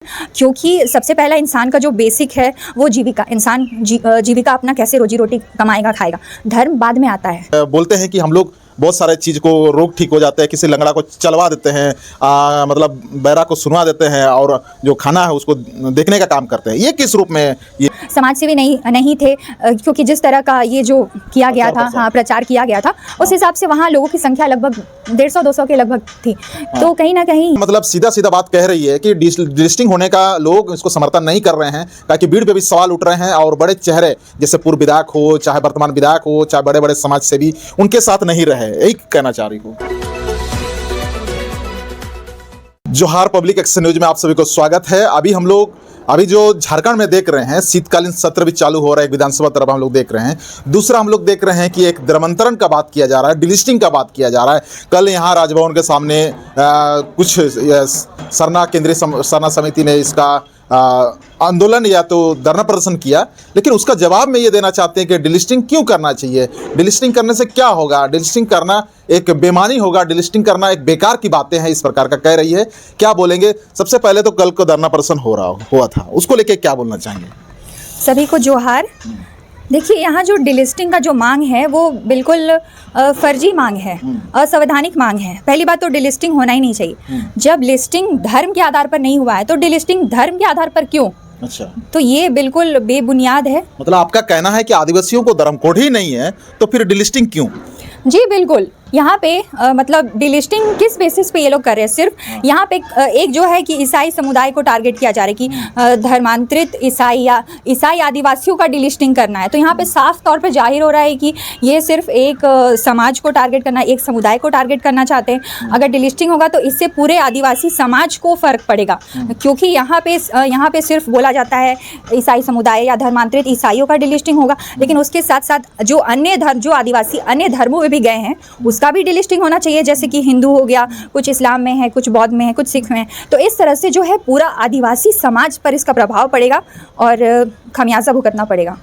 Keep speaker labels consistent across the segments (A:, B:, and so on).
A: क्योंकि सबसे पहला इंसान का जो बेसिक है वो जीविका, इंसान जीविका अपना कैसे रोजी रोटी कमाएगा खाएगा, धर्म बाद में आता है।
B: बोलते हैं कि हम लोग बहुत सारे चीज़ को रोग ठीक हो जाते हैं, किसी लंगड़ा को चलवा देते हैं, मतलब बैरा को सुनवा देते हैं और जो खाना है उसको देखने का काम करते हैं। ये किस रूप में ये
A: समाज सेवी नहीं थे, क्योंकि जिस तरह का ये जो किया गया था, हाँ, प्रचार किया गया था, उस हिसाब से वहाँ लोगों की संख्या लगभग 150-200 के लगभग थी। तो कहीं ना कहीं
B: मतलब सीधा सीधा बात कह रही है कि डिलिस्टिंग होने का लोग इसको समर्थन नहीं कर रहे हैं, ताकि भीड़ पे भी सवाल उठ रहे हैं और बड़े चेहरे जैसे पूर्व विधायक हो, चाहे वर्तमान विधायक हो, चाहे बड़े बड़े समाज सेवी, उनके साथ नहीं रहे। यही कहना चाह रही हूँ। जोहार पब्लिक एक्शन न्यूज में आप सभी को स्वागत है। अभी जो झारखंड में देख रहे हैं, शीतकालीन सत्र भी चालू हो रहा है, एक विधानसभा तरफ हम लोग देख रहे हैं। दूसरा हम लोग देख रहे हैं कि एक धर्मांतरण का बात किया जा रहा है, डिलिस्टिंग का बात किया जा रहा है। कल यहाँ राजभवन के सामने कुछ सरना केंद्रीय सरना समिति ने इसका आंदोलन या तो धरना प्रदर्शन किया, लेकिन उसका जवाब में ये देना चाहते हैं कि डिलिस्टिंग क्यों करना चाहिए, डिलिस्टिंग करने से क्या होगा, डिलिस्टिंग करना एक बेईमानी होगा, डिलिस्टिंग करना एक बेकार की बातें हैं, इस प्रकार का कह रही है। क्या बोलेंगे? सबसे पहले तो कल को धरना प्रदर्शन हुआ था, उसको लेके क्या बोलना चाहेंगे?
A: सभी को जोहार। देखिए, यहाँ जो डिलिस्टिंग का जो मांग है वो बिल्कुल फर्जी मांग है, असंवैधानिक मांग है। पहली बात तो डिलिस्टिंग होना ही नहीं चाहिए। जब लिस्टिंग धर्म के आधार पर नहीं हुआ है तो डिलिस्टिंग धर्म के आधार पर क्यों?
B: अच्छा,
A: तो ये बिल्कुल बेबुनियाद है।
B: मतलब आपका कहना है कि आदिवासियों को धर्म कोड ही नहीं है तो फिर डिलिस्टिंग क्यों?
A: जी बिल्कुल। यहाँ पे मतलब डिलिस्टिंग किस बेसिस पे ये लोग कर रहे हैं? सिर्फ यहाँ पे एक जो है कि ईसाई समुदाय को टारगेट किया जा रहा है कि धर्मांतरित ईसाई या ईसाई आदिवासियों का डिलिस्टिंग करना है। तो यहाँ पे साफ तौर पे जाहिर हो रहा है कि ये सिर्फ एक समाज को टारगेट करना, एक समुदाय को टारगेट करना चाहते हैं। अगर डिलिस्टिंग होगा तो इससे पूरे आदिवासी समाज को फ़र्क पड़ेगा, क्योंकि यहाँ पे सिर्फ बोला जाता है ईसाई समुदाय या धर्मांतरित ईसाइयों का डिलिस्टिंग होगा, लेकिन उसके साथ साथ जो अन्य धर्म, जो आदिवासी अन्य धर्मों में भी गए हैं उसका भी डिलिस्टिंग होना चाहिए। जैसे कि हिंदू हो गया, कुछ इस्लाम में है, कुछ बौद्ध में है, कुछ सिख में है। तो इस तरह से जो है पूरा आदिवासी समाज पर इसका प्रभाव पड़ेगा और खमियाजा भुगतना पड़ेगा।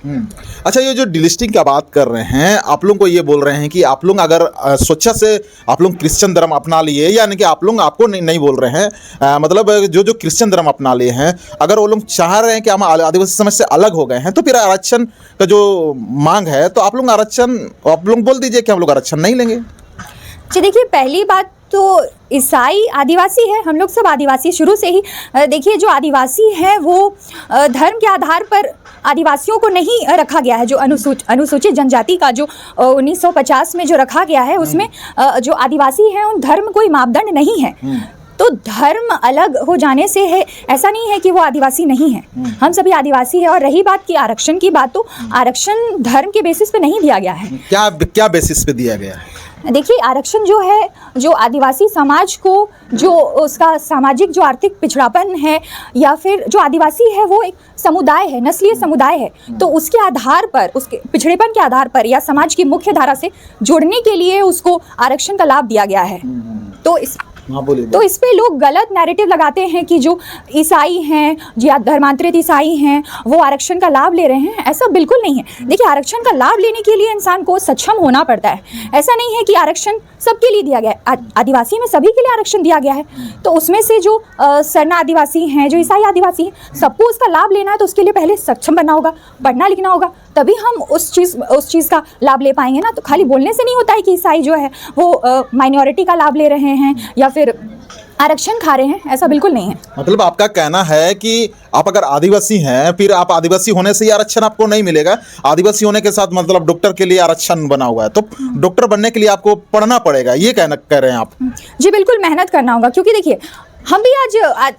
B: अच्छा, ये जो डिलिस्टिंग का बात कर रहे हैं, आप लोग को ये बोल रहे हैं कि आप लोग अगर स्वेच्छा से आप लोग क्रिश्चियन धर्म अपना लिए, यानी कि आप लोग आपको नहीं बोल रहे हैं, मतलब जो क्रिश्चियन धर्म अपना लिए हैं, अगर वो लोग चाह रहे हैं कि हम आदिवासी समाज से अलग हो गए हैं तो फिर आरक्षण का जो मांग है तो आप लोग बोल दीजिए कि हम लोग आरक्षण नहीं लेंगे।
A: जी देखिए, पहली बात तो ईसाई आदिवासी है, हम लोग सब आदिवासी शुरू से ही। देखिए, जो आदिवासी है वो धर्म के आधार पर आदिवासियों को नहीं रखा गया है। जो अनुसूचित जनजाति का जो 1950 में जो रखा गया है, उसमें जो आदिवासी हैं उन धर्म कोई मापदंड नहीं है। तो धर्म अलग हो जाने से है ऐसा नहीं है कि वो आदिवासी नहीं है, हम सभी आदिवासी है। और रही बात की आरक्षण की बात, तो आरक्षण धर्म के बेसिस पे नहीं दिया गया है।
B: क्या बेसिस पे दिया गया है?
A: देखिए, आरक्षण जो है, जो आदिवासी समाज को, जो उसका सामाजिक जो आर्थिक पिछड़ापन है, या फिर जो आदिवासी है वो एक समुदाय है, नस्लीय समुदाय है, तो उसके आधार पर, उसके पिछड़ेपन के आधार पर या समाज की मुख्य धारा से जोड़ने के लिए उसको आरक्षण का लाभ दिया गया है। तो इस पे लोग गलत नैरेटिव लगाते हैं कि जो ईसाई हैं या धर्मांतरित ईसाई हैं वो आरक्षण का लाभ ले रहे हैं। ऐसा बिल्कुल नहीं है। देखिए, आरक्षण का लाभ लेने के लिए इंसान को सक्षम होना पड़ता है। ऐसा नहीं है कि आरक्षण सबके लिए दिया गया है। आदिवासी में सभी के लिए आरक्षण दिया गया है, तो उसमें से जो सरना आदिवासी हैं, जो ईसाई आदिवासी हैं, सबको उसका लाभ लेना है तो उसके लिए पहले सक्षम बनना होगा, पढ़ना लिखना होगा, तभी हम उस चीज़ का लाभ ले पाएंगे ना। तो खाली बोलने से नहीं होता है कि ईसाई जो है वो माइनॉरिटी का लाभ ले रहे हैं या फिर आरक्षण खा रहे हैं, ऐसा बिल्कुल नहीं है।
B: मतलब आपका कहना है कि आप अगर आदिवासी हैं, फिर आप आदिवासी होने से ही आरक्षण आपको नहीं मिलेगा। आदिवासी होने के साथ मतलब डॉक्टर के लिए आरक्षण बना हुआ है, तो डॉक्टर बनने के लिए आपको पढ़ना पड़ेगा, ये कह रहे हैं आप?
A: जी बिल्कुल, मेहनत करना होगा। क्योंकि देखिए, हम भी आज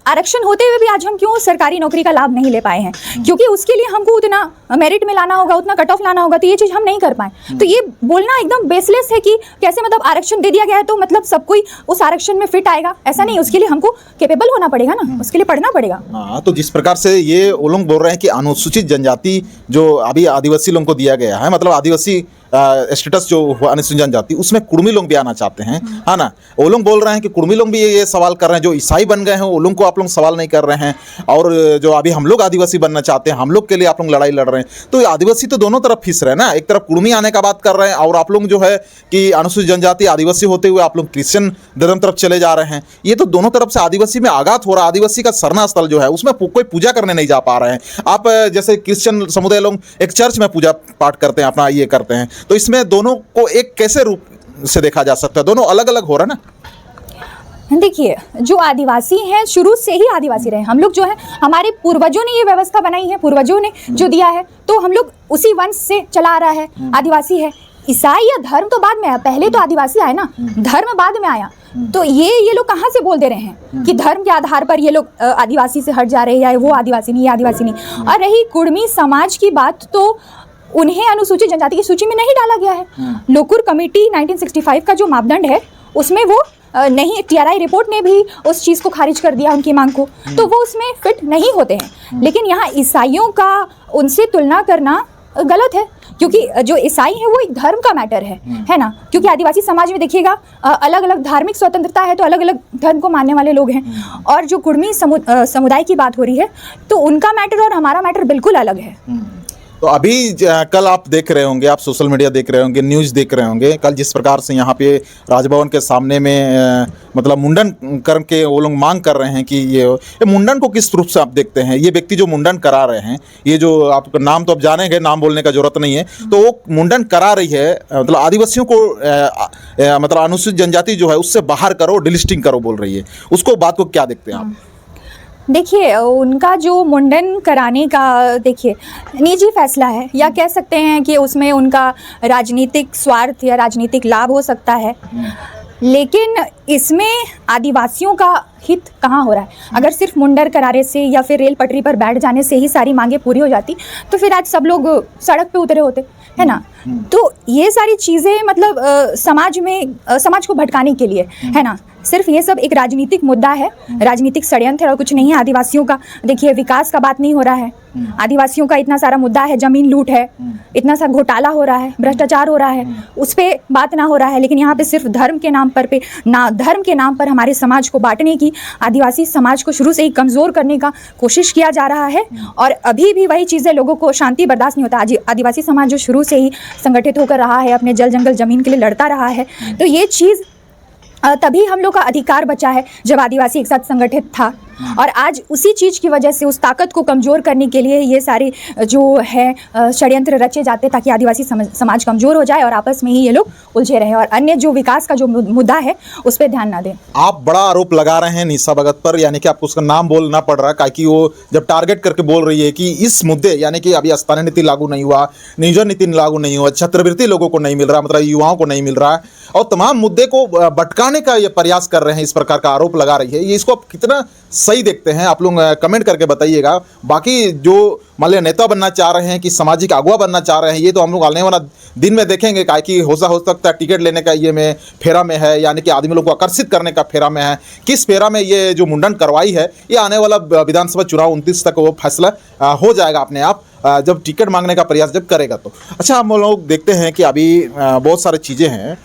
A: आरक्षण होते हुए भी आज हम क्यों सरकारी नौकरी का लाभ नहीं ले पाए हैं? क्योंकि उसके लिए हमको उतना मेरिट में लाना होगा, उतना कट ऑफ लाना होगा, तो ये चीज़ हम नहीं कर पाए। तो ये बोलना एकदम बेसलेस है कि कैसे मतलब आरक्षण दे दिया गया है तो मतलब सब कोई उस आरक्षण में फिट आएगा, ऐसा नहीं। उसके लिए हमको कैपेबल होना पड़ेगा ना, उसके लिए पढ़ना पड़ेगा।
B: हाँ, तो जिस प्रकार से ये वो लोग बोल रहे हैं कि अनुसूचित जनजाति जो अभी आदिवासी लोगों को दिया गया है, मतलब आदिवासी स्टेटस जो हुआ अनुसूचित जनजाति उसमें कुर्मी लोग भी आना चाहते हैं, है ना। वो लोग बोल रहे हैं कि कुर्मी लोग भी ये सवाल कर रहे हैं, जो ईसाई बन गए हैं वो लोग को आप लोग सवाल नहीं कर रहे हैं, और जो अभी हम लोग आदिवासी बनना चाहते हैं हम लोग के लिए आप लोग लड़ाई लड़ रहे हैं। तो ये आदिवासी तो दोनों तरफ फिस रहे हैं ना, एक तरफ कुर्मी आने का बात कर रहे हैं और आप लोग जो है कि अनुसूचित जनजाति आदिवासी होते हुए आप लोग क्रिश्चियन धर्म तरफ चले जा रहे हैं। ये तो दोनों तरफ से आदिवासी में आघात हो रहा है। आदिवासी का सरना स्थल जो है उसमें कोई पूजा करने नहीं जा पा रहे हैं। आप जैसे क्रिश्चियन समुदाय लोग एक चर्च में पूजा पाठ करते हैं, अपना ये करते हैं, तो इसमें दोनों को एक कैसे रूप से देखा जा सकता है? दोनों अलग अलग हो रहा है ना।
A: देखिए, जो आदिवासी हैं शुरू से ही आदिवासी रहे। हम लोग जो है, हमारे पूर्वजों ने ये व्यवस्था बनाई है, पूर्वजों ने जो दिया है, तो हम लोग उसी वंश से चला आ रहा है, आदिवासी है। ईसाई या धर्म तो बाद में आया, पहले तो आदिवासी आए ना, धर्म बाद में आया। तो ये लोग कहाँ से बोल दे रहे हैं कि धर्म के आधार पर ये लोग आदिवासी से हट जा रहे हैं, या वो आदिवासी नहीं, ये आदिवासी नहीं। और रही कुर्मी समाज की बात, तो उन्हें अनुसूचित जनजाति की सूची में नहीं डाला गया है। लोकुर कमेटी 1965 का जो मापदंड है उसमें वो नहीं, TRI रिपोर्ट ने भी उस चीज़ को खारिज कर दिया, उनकी मांग को, तो वो उसमें फिट नहीं होते हैं। लेकिन यहाँ ईसाइयों का उनसे तुलना करना गलत है, क्योंकि जो ईसाई है वो एक धर्म का मैटर है ना। क्योंकि आदिवासी समाज में देखिएगा अलग अलग धार्मिक स्वतंत्रता है, तो अलग अलग धर्म को मानने वाले लोग हैं। और जो कुर्मी समुदाय की बात हो रही है, तो उनका मैटर और हमारा मैटर बिल्कुल अलग है।
B: तो अभी कल आप देख रहे होंगे, आप सोशल मीडिया देख रहे होंगे, न्यूज़ देख रहे होंगे, कल जिस प्रकार से यहाँ पे राजभवन के सामने में मतलब मुंडन करके वो लोग मांग कर रहे हैं कि ये मुंडन को किस रूप से आप देखते हैं? ये व्यक्ति जो मुंडन करा रहे हैं, ये जो आपका नाम तो अब जानेंगे, नाम बोलने का जरूरत नहीं है, तो वो मुंडन करा रही है, मतलब आदिवासियों को मतलब अनुसूचित जनजाति जो है उससे बाहर करो, डिलिस्टिंग करो बोल रही है, उसको बात को क्या देखते हैं आप?
A: देखिए, उनका जो मुंडन कराने का, देखिए, निजी फैसला है, या कह सकते हैं कि उसमें उनका राजनीतिक स्वार्थ या राजनीतिक लाभ हो सकता है। लेकिन इसमें आदिवासियों का हित कहाँ हो रहा है? अगर सिर्फ मुंडन कराने से या फिर रेल पटरी पर बैठ जाने से ही सारी मांगें पूरी हो जाती, तो फिर आज सब लोग सड़क पे उतरे होते, है ना। तो ये सारी चीज़ें मतलब समाज को भटकाने के लिए, है ना। सिर्फ ये सब एक राजनीतिक मुद्दा है, राजनीतिक षड्यंत्र है, और कुछ नहीं है। आदिवासियों का देखिए, विकास का बात नहीं हो रहा है। आदिवासियों का इतना सारा मुद्दा है, जमीन लूट है, इतना सा घोटाला हो रहा है, भ्रष्टाचार हो रहा है, उस पर बात ना हो रहा है। लेकिन यहाँ पे सिर्फ धर्म के नाम पर हमारे समाज को बांटने की, आदिवासी समाज को शुरू से ही कमज़ोर करने का कोशिश किया जा रहा है। और अभी भी वही चीज़ें, लोगों को शांति बर्दाश्त नहीं होता। आदिवासी समाज जो शुरू से ही संगठित होकर रहा है, अपने जल जंगल ज़मीन के लिए लड़ता रहा है, तो ये चीज़ तभी हम लोग का अधिकार बचा है जब आदिवासी एक साथ संगठित था। और आज उसी चीज़ की वजह से, उस ताकत को कमज़ोर करने के लिए ये सारे जो है षड्यंत्र रचे जाते, ताकि आदिवासी समाज कमज़ोर हो जाए और आपस में ही ये लोग उलझे रहे, और अन्य जो विकास का जो मुद्दा है उस पर ध्यान ना दें।
B: आप बड़ा आरोप लगा रहे हैं निशा भगत पर, यानी कि आपको उसका नाम बोलना पड़ रहा है, कि वो जब टारगेट करके बोल रही है कि इस मुद्दे, यानी कि अभी स्थानीय नीति लागू नहीं हुआ, नियोजन नीति लागू नहीं हुआ, छात्रवृत्ति लोगों को नहीं मिल रहा, मतलब युवाओं को नहीं मिल रहा है, और तमाम मुद्दे को भटकाने का ये प्रयास कर रहे हैं, इस प्रकार का आरोप लगा रही है। ये इसको आप कितना सही देखते हैं? आप लोग कमेंट करके बताइएगा। बाकी जो मान लिया नेता बनना चाह रहे हैं, कि सामाजिक अगुवा बनना चाह रहे हैं, ये तो हम लोग आने वाला दिन में देखेंगे, कि हो सकता है टिकट लेने का ये में फेरा में है, यानी कि आदमी लोग को आकर्षित करने का फेरा में है। किस फेरा में ये जो मुंडन करवाई है, ये आने वाला विधानसभा चुनाव 29 तक वो फैसला हो जाएगा अपने आप, जब टिकट मांगने का प्रयास जब करेगा तो। अच्छा, हम लोग देखते हैं कि अभी बहुत सारी चीज़ें हैं,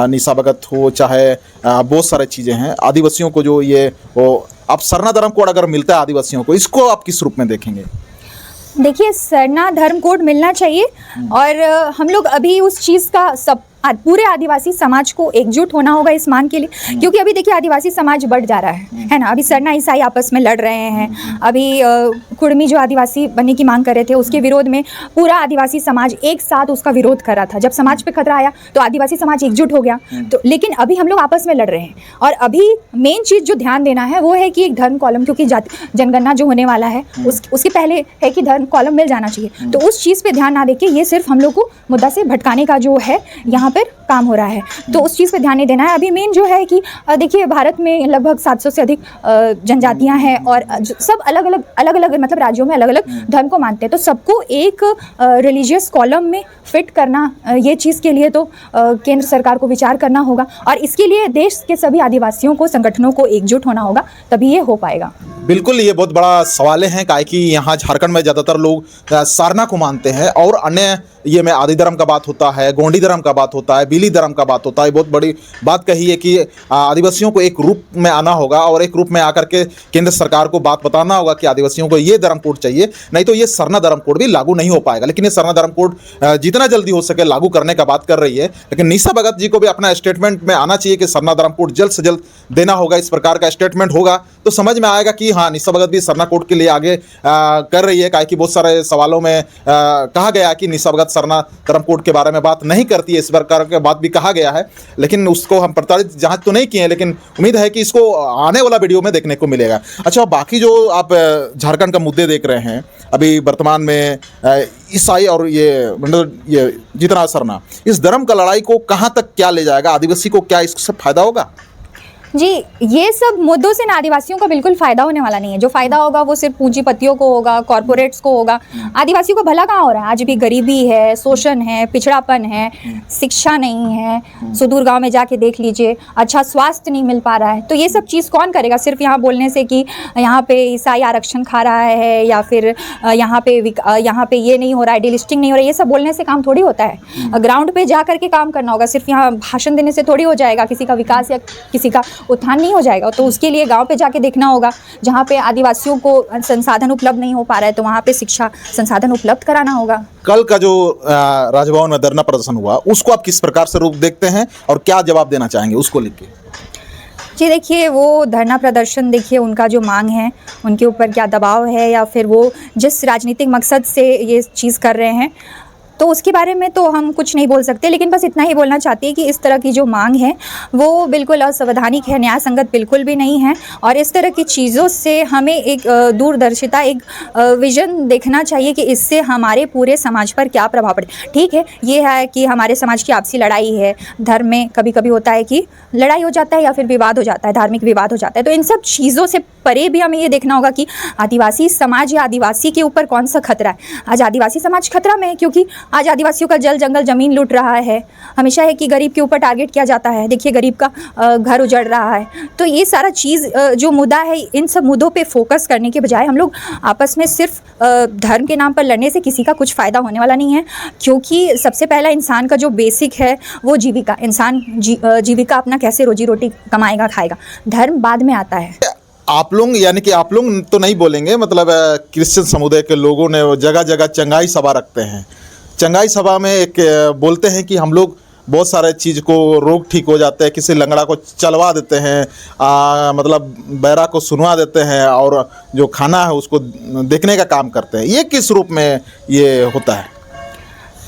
B: निशा भगत हो चाहे बहुत सारी चीज़ें हैं आदिवासियों को, जो ये वो अब सरना धर्म कोड अगर मिलता है आदिवासियों को, इसको आप किस रूप में देखेंगे?
A: देखिए, सरना धर्म कोड मिलना चाहिए, और हम लोग अभी उस चीज़ का पूरे आदिवासी समाज को एकजुट होना होगा इस मांग के लिए, क्योंकि अभी देखिए आदिवासी समाज बढ़ जा रहा है ना। अभी सरना ईसाई आपस में लड़ रहे हैं। अभी कुर्मी जो आदिवासी बनने की मांग कर रहे थे, उसके विरोध में पूरा आदिवासी समाज एक साथ उसका विरोध कर रहा था। जब समाज पे खतरा आया तो आदिवासी समाज एकजुट हो गया। तो लेकिन अभी हम लोग आपस में लड़ रहे हैं, और अभी मेन चीज़ जो ध्यान देना है वो है कि एक धर्म कॉलम, क्योंकि जनगणना जो होने वाला है उसके पहले है कि धर्म कॉलम मिल जाना चाहिए। तो उस चीज़ पे ध्यान ना देके ये सिर्फ हम लोग को मुद्दा से भटकाने का जो है यहाँ पर काम हो रहा है, तो उस चीज़ पे ध्यान नहीं देना है। अभी मेन जो है कि देखिए, भारत में लगभग 700 से अधिक जनजातियां हैं, और सब अलग अलग मतलब मतलब राज्यों में अलग अलग धर्म को मानते हैं, तो सबको एक रिलीजियस कॉलम में फिट करना, ये चीज़ के लिए तो केंद्र सरकार को विचार करना होगा, और इसके लिए देश के सभी आदिवासियों को, संगठनों को एकजुट होना होगा, तभी ये हो पाएगा।
B: बिल्कुल, ये बहुत बड़ा सवाल है काहे कि यहाँ झारखंड में ज़्यादातर लोग सारना को मानते हैं, और अन्य ये में आदि धर्म का बात होता है, गोंडी धर्म का बात होता है, बीली धर्म का बात होता है। बहुत बड़ी बात कही है कि आदिवासियों को एक रूप में आना होगा और एक रूप में आकर के केंद्र सरकार को बात बताना होगा कि आदिवासियों को ये धर्म कोड चाहिए, नहीं तो ये सरना धर्म कोड भी लागू नहीं हो पाएगा। लेकिन ये सरना धर्म कोड जितना जल्दी हो सके लागू करने का बात कर रही है। लेकिन निशा भगत जी को भी अपना स्टेटमेंट में आना चाहिए कि सरना धर्म कोड जल्द से जल्द देना होगा। इस प्रकार का स्टेटमेंट होगा तो समझ में आएगा कि हाँ, निशा भगत भी सरना कोड के लिए आगे कर रही है। काहे कि बहुत सारे सवालों में कहा गया कि निशा भगत सरना धर्म कोड के बारे में बात नहीं करती है, इस प्रकार की बात भी कहा गया है। लेकिन उसको हम प्रताड़ित जांच तो नहीं किए हैं, लेकिन उम्मीद है कि इसको आने वाला वीडियो में देखने को मिलेगा। अच्छा, बाकी जो आप झारखंड का मुद्दे देख रहे हैं अभी वर्तमान में, ईसाई और ये जितना सरना, इस धर्म का लड़ाई को कहाँ तक क्या ले जाएगा? आदिवासी को क्या इससे फायदा होगा?
A: जी, ये सब मुद्दों से ना आदिवासियों का बिल्कुल फ़ायदा होने वाला नहीं है। जो फ़ायदा होगा वो सिर्फ पूंजीपतियों को होगा, कॉरपोरेट्स को होगा। आदिवासियों को भला कहाँ हो रहा है? आज भी गरीबी है, शोषण है, पिछड़ापन है, शिक्षा नहीं है, सुदूर गांव में जाके देख लीजिए, अच्छा स्वास्थ्य नहीं मिल पा रहा है। तो ये सब चीज़ कौन करेगा? सिर्फ यहाँ बोलने से कि यहाँ पे ईसाई आरक्षण खा रहा है, या फिर यहाँ पे ये नहीं हो रहा है, डिलिस्टिंग नहीं हो रहा है, ये सब बोलने से काम थोड़ी होता है। ग्राउंड पे जा करके काम करना होगा। सिर्फ यहाँ भाषण देने से थोड़ी हो जाएगा किसी का विकास या किसी का उत्थान नहीं हो जाएगा। तो उसके लिए गांव पे जाके देखना होगा। जहाँ पे आदिवासियों को संसाधन उपलब्ध नहीं हो पा रहा है तो वहाँ पे शिक्षा संसाधन उपलब्ध कराना होगा।
B: कल का जो राजभवन में धरना प्रदर्शन हुआ, उसको आप किस प्रकार से रूप देखते हैं और क्या जवाब देना चाहेंगे उसको लेके?
A: जी देखिए, वो धरना प्रदर्शन, देखिए उनका जो मांग है, उनके ऊपर क्या दबाव है, या फिर वो जिस राजनीतिक मकसद से ये चीज़ कर रहे हैं, तो उसके बारे में तो हम कुछ नहीं बोल सकते। लेकिन बस इतना ही बोलना चाहती है कि इस तरह की जो मांग है वो बिल्कुल असंवैधानिक है, न्याय संगत बिल्कुल भी नहीं है। और इस तरह की चीज़ों से हमें एक दूरदर्शिता, एक विज़न देखना चाहिए कि इससे हमारे पूरे समाज पर क्या प्रभाव पड़े। ठीक है, ये है कि हमारे समाज की आपसी लड़ाई है, धर्म में कभी कभी होता है कि लड़ाई हो जाता है या फिर विवाद हो जाता है, धार्मिक विवाद हो जाता है। तो इन सब चीज़ों से परे भी हमें ये देखना होगा कि आदिवासी समाज या आदिवासी के ऊपर कौन सा खतरा है। आज आदिवासी समाज खतरा में है, क्योंकि आज आदिवासियों का जल जंगल ज़मीन लूट रहा है। हमेशा है कि गरीब के ऊपर टारगेट किया जाता है। देखिए, गरीब का घर उजड़ रहा है। तो ये सारा चीज़ जो मुद्दा है, इन सब मुद्दों पे फोकस करने के बजाय हम लोग आपस में सिर्फ धर्म के नाम पर लड़ने से किसी का कुछ फ़ायदा होने वाला नहीं है। क्योंकि सबसे पहला इंसान का जो बेसिक है वो जीविका, इंसान जीविका अपना कैसे रोजी रोटी कमाएगा, खाएगा, धर्म बाद में आता है।
B: आप लोग, यानी कि आप लोग तो नहीं बोलेंगे, मतलब क्रिश्चियन समुदाय के लोगों ने जगह जगह चंगाई सभा रखते हैं। चंगाई सभा में एक बोलते हैं कि हम लोग बहुत सारे चीज़ को रोग ठीक हो जाते हैं, किसी लंगड़ा को चलवा देते हैं, मतलब बैरा को सुनवा देते हैं, और जो खाना है उसको देखने का काम करते हैं। ये किस रूप में ये होता है?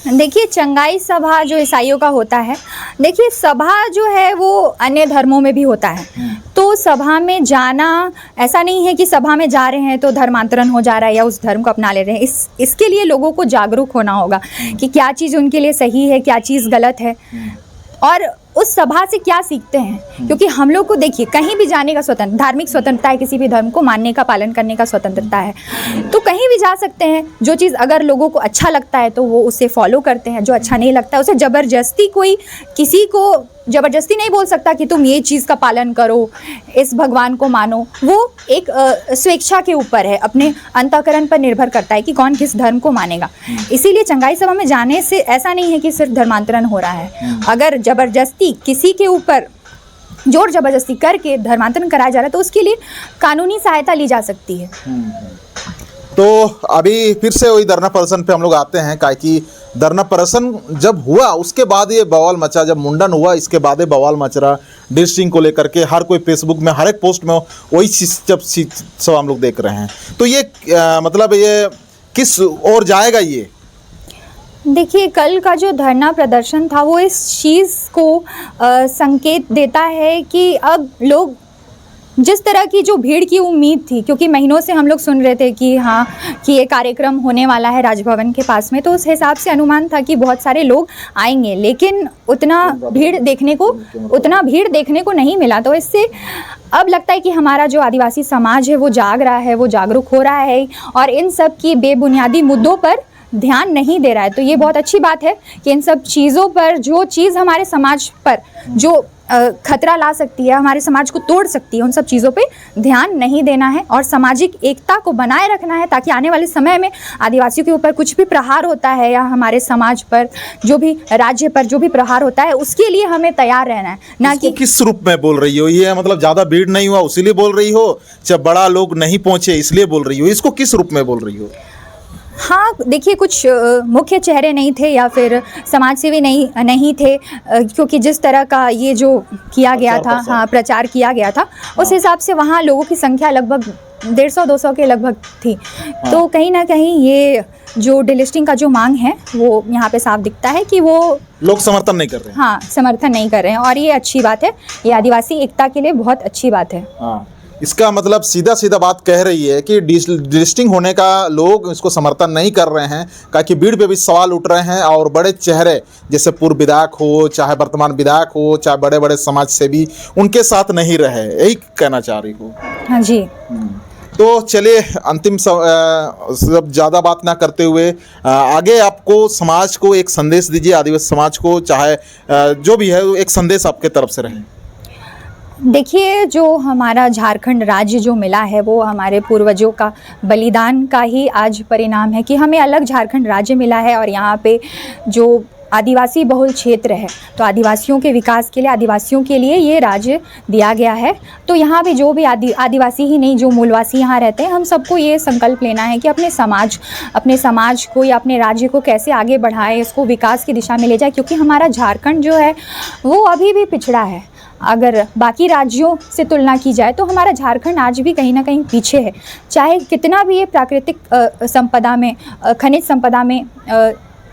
A: देखिए, चंगाई सभा जो ईसाइयों का होता है, देखिए सभा जो है वो अन्य धर्मों में भी होता है। तो सभा में जाना ऐसा नहीं है कि सभा में जा रहे हैं तो धर्मांतरण हो जा रहा है या उस धर्म को अपना ले रहे हैं। इसके लिए लोगों को जागरूक होना होगा कि क्या चीज़ उनके लिए सही है, क्या चीज़ गलत है, और उस सभा से क्या सीखते हैं। क्योंकि हम लोग को देखिए, कहीं भी जाने का स्वतंत्र, धार्मिक स्वतंत्रता है, किसी भी धर्म को मानने का, पालन करने का स्वतंत्रता है। तो कहीं भी जा सकते हैं। जो चीज़ अगर लोगों को अच्छा लगता है तो वो उसे फॉलो करते हैं, जो अच्छा नहीं लगता है उसे ज़बरदस्ती, कोई किसी को ज़बरदस्ती नहीं बोल सकता कि तुम ये चीज़ का पालन करो, इस भगवान को मानो। वो एक स्वेच्छा के ऊपर है, अपने अंतःकरण पर निर्भर करता है कि कौन किस धर्म को मानेगा। इसीलिए चंगाई सभा में जाने से ऐसा नहीं है कि सिर्फ धर्मांतरण हो रहा है। अगर ज़बरदस्ती किसी के ऊपर जोर ज़बरदस्ती करके धर्मांतरण कराया जा रहा है तो उसके लिए कानूनी सहायता ली जा सकती है।
B: तो अभी फिर से वही धरना प्रदर्शन पे हम लोग आते हैं, काहे कि धरना प्रदर्शन जब हुआ उसके बाद ये बवाल मचा, जब मुंडन हुआ इसके बाद ये बवाल मच रहा, डिस्टिंग को लेकर के हर कोई फेसबुक में हर एक पोस्ट में वही चीज़ सब हम लोग देख रहे हैं। तो ये मतलब ये किस ओर जाएगा? ये
A: देखिए, कल का जो धरना प्रदर्शन था वो इस चीज़ को संकेत देता है कि अब लोग जिस तरह की जो भीड़ की उम्मीद थी, क्योंकि महीनों से हम लोग सुन रहे थे कि हाँ कि ये कार्यक्रम होने वाला है राजभवन के पास में, तो उस हिसाब से अनुमान था कि बहुत सारे लोग आएंगे, लेकिन उतना भीड़ देखने को नहीं मिला। तो इससे अब लगता है कि हमारा जो आदिवासी समाज है वो जाग रहा है, वो जागरूक हो रहा है और इन सब की बेबुनियादी मुद्दों पर ध्यान नहीं दे रहा है। तो ये बहुत अच्छी बात है कि इन सब चीज़ों पर, जो चीज़ हमारे समाज पर जो खतरा ला सकती है, हमारे समाज को तोड़ सकती है, उन सब चीज़ों पे ध्यान नहीं देना है और सामाजिक एकता को बनाए रखना है, ताकि आने वाले समय में आदिवासियों के ऊपर कुछ भी प्रहार होता है या हमारे समाज पर जो भी, राज्य पर जो भी प्रहार होता है, उसके लिए हमें तैयार रहना है। ना कि
B: किस रूप में बोल रही हो? ये मतलब ज़्यादा भीड़ नहीं हुआ उसीलिए बोल रही हो, जब बड़ा लोग नहीं पहुंचे इसलिए बोल रही हो? इसको किस रूप में बोल रही हो?
A: हाँ, देखिए, कुछ मुख्य चेहरे नहीं थे या फिर समाज सेवी नहीं थे, क्योंकि जिस तरह का ये जो किया गया था, हाँ, प्रचार किया गया था, उस हिसाब से वहाँ लोगों की संख्या लगभग 150-200 के लगभग थी। तो कहीं ना कहीं ये जो डिलिस्टिंग का जो मांग है वो यहाँ पे साफ दिखता है कि वो
B: लोग समर्थन नहीं कर रहे हैं।
A: हाँ, समर्थन नहीं कर रहे हैं और ये अच्छी बात है, ये आदिवासी एकता के लिए बहुत अच्छी बात है।
B: हाँ, इसका मतलब सीधा सीधा बात कह रही है कि डिलिस्टिंग होने का लोग इसको समर्थन नहीं कर रहे हैं, क्योंकि भीड़ पे भी सवाल उठ रहे हैं और बड़े चेहरे जैसे पूर्व विधायक हो, चाहे वर्तमान विधायक हो, चाहे बड़े बड़े समाज सेवी, उनके साथ नहीं रहे, यही कहना चाह रही हो?
A: हाँ जी।
B: तो चलिए, अंतिम सब ज़्यादा बात ना करते हुए आगे आपको समाज को एक संदेश दीजिए, आदिवासी समाज को, चाहे जो भी है, एक संदेश आपके तरफ से रहे।
A: देखिए, जो हमारा झारखंड राज्य जो मिला है वो हमारे पूर्वजों का बलिदान का ही आज परिणाम है कि हमें अलग झारखंड राज्य मिला है और यहाँ पे जो आदिवासी बहुल क्षेत्र है, तो आदिवासियों के विकास के लिए, आदिवासियों के लिए ये राज्य दिया गया है। तो यहाँ भी जो भी आदिवासी ही नहीं, जो मूलवासी यहाँ रहते हैं, हम सबको ये संकल्प लेना है कि अपने समाज को या अपने राज्य को कैसे आगे बढ़ाएं, इसको विकास की दिशा में ले जाए, क्योंकि हमारा झारखंड जो है वो अभी भी पिछड़ा है। अगर बाकी राज्यों से तुलना की जाए तो हमारा झारखंड आज भी कहीं ना कहीं पीछे है, चाहे कितना भी ये प्राकृतिक संपदा में, खनिज संपदा में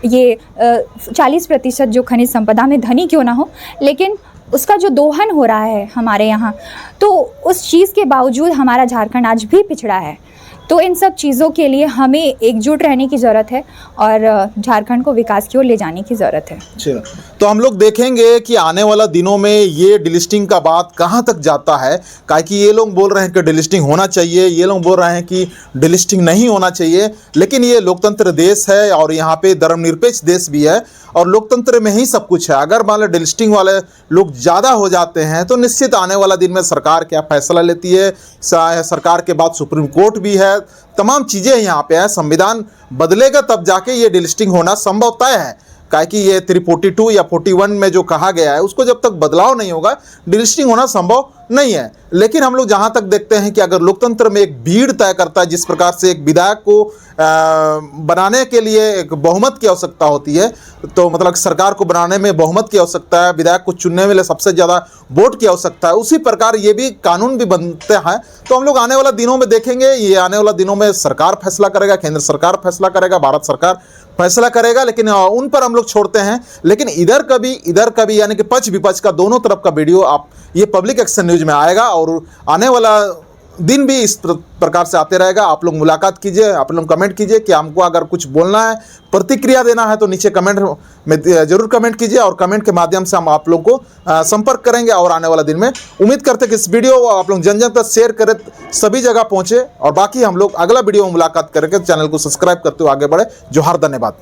A: ये 40% जो खनिज संपदा में धनी क्यों ना हो, लेकिन उसका जो दोहन हो रहा है हमारे यहाँ, तो उस चीज़ के बावजूद हमारा झारखंड आज भी पिछड़ा है। तो इन सब चीज़ों के लिए हमें एकजुट रहने की ज़रूरत है और झारखंड को विकास की ओर ले जाने की ज़रूरत है।
B: अच्छा, तो हम लोग देखेंगे कि आने वाला दिनों में ये डिलिस्टिंग का बात कहाँ तक जाता है, कि ये लोग बोल रहे हैं कि डिलिस्टिंग होना चाहिए, ये लोग बोल रहे हैं कि डिलिस्टिंग नहीं होना चाहिए, लेकिन ये लोकतंत्र देश है और यहाँ पे धर्मनिरपेक्ष देश भी है और लोकतंत्र में ही सब कुछ है। अगर मान लो डिलिस्टिंग वाले लोग ज़्यादा हो जाते हैं तो निश्चित आने वाला दिन में सरकार क्या फैसला लेती है, सरकार के बाद सुप्रीम कोर्ट भी है, तमाम चीज़ें यहाँ पे है। संविधान बदलेगा तब जाके ये डिलिस्टिंग होना संभव तय है, कि ये 342 या 41 में जो कहा गया है उसको जब तक बदलाव नहीं होगा डिलिस्टिंग होना संभव नहीं है। लेकिन हम लोग जहाँ तक देखते हैं कि अगर लोकतंत्र में एक भीड़ तय करता है, जिस प्रकार से एक विधायक को बनाने के लिए एक बहुमत की आवश्यकता होती है, तो मतलब सरकार को बनाने में बहुमत की आवश्यकता है, विधायक को चुनने में सबसे ज़्यादा वोट की आवश्यकता है, उसी प्रकार ये भी कानून भी बनते हैं। तो हम लोग आने वाला दिनों में देखेंगे, ये आने वाला दिनों में सरकार फैसला करेगा, केंद्र सरकार फैसला करेगा, भारत सरकार फैसला करेगा, लेकिन उन पर हम लोग छोड़ते हैं। लेकिन इधर कभी यानी कि पक्ष विपक्ष का दोनों तरफ का वीडियो आप ये पब्लिक एक्शन न्यूज़ में आएगा और आने वाला दिन भी इस प्रकार से आते रहेगा। आप लोग मुलाकात कीजिए, आप लोग कमेंट कीजिए कि हमको अगर कुछ बोलना है, प्रतिक्रिया देना है तो नीचे कमेंट में जरूर कमेंट कीजिए और कमेंट के माध्यम से हम आप लोग को संपर्क करेंगे। और आने वाला दिन में उम्मीद करते हैं कि इस वीडियो आप लोग जन जन तक शेयर करें, सभी जगह पहुँचे। और बाकी हम लोग अगला वीडियो में मुलाकात करके चैनल को सब्सक्राइब करते हुए आगे बढ़े। जोहार, धन्यवाद।